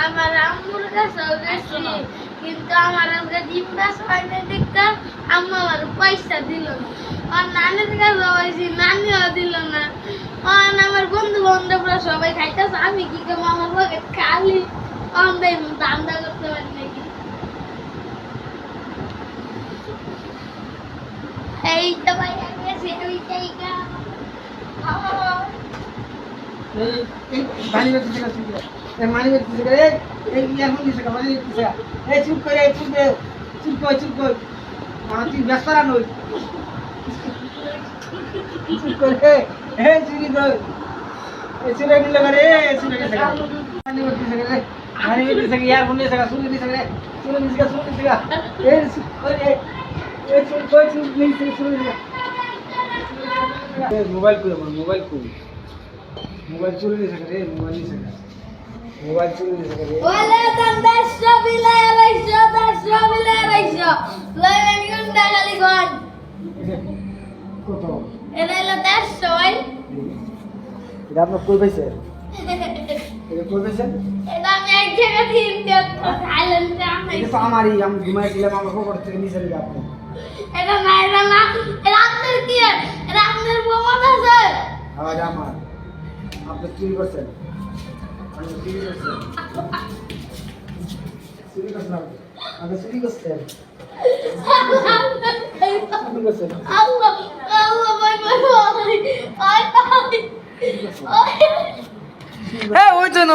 আমার আম্মুর কাছেও গেছি, কিন্তু আমার আজকে ডিম গাছ হয় না দেখতে আম্মু আমার পয়সা দিল না। আর নানির কাছে হয়েছি, নানিও দিল না। আর আমার বন্ধু বান্ধবরা সবাই খাইতেছে, আমি কি করবো? আমার লোকে খালি অন্ধাই দান্দা করতে পারি নাকি। এই তো ভাই গেছি ওই জায়গা। মোবাইল কই আমার মোবাইল কই মোবাইল চুরি নিয়ে থাকে রে মোবাইল নিয়ে থাকে মোবাইল চুরি নিয়ে থাকে রে ওলে তাম দেশো বিলায় রাইছো দেশো বিলায় রাইছো লইবেন কোন টাকালি কোন কত এটা হলো দেশো ভাই। এটা আপনার কই পাইছে এটা কই পাইছে এটা আমি এক জায়গা কিনতে থাইল্যান্ডে এটা আনাইছি। তো আমারই আমি ঘুমাইছিলাম আমার খবর থেকে নিয়ে চলে আপনি এটা না এটা না, এটা আপনার কি? এটা আপনার প্রমাণ আছে? আবার আমার আপনি চুরি করছেন আমি চুরি করছেন চুরি করছেন আপনি চুরি করছেন চুরি করছেন আল্লাহ আল্লাহ ভাই ভাই ভাই ভাই ভাই। হ্যাঁ ওই জন্য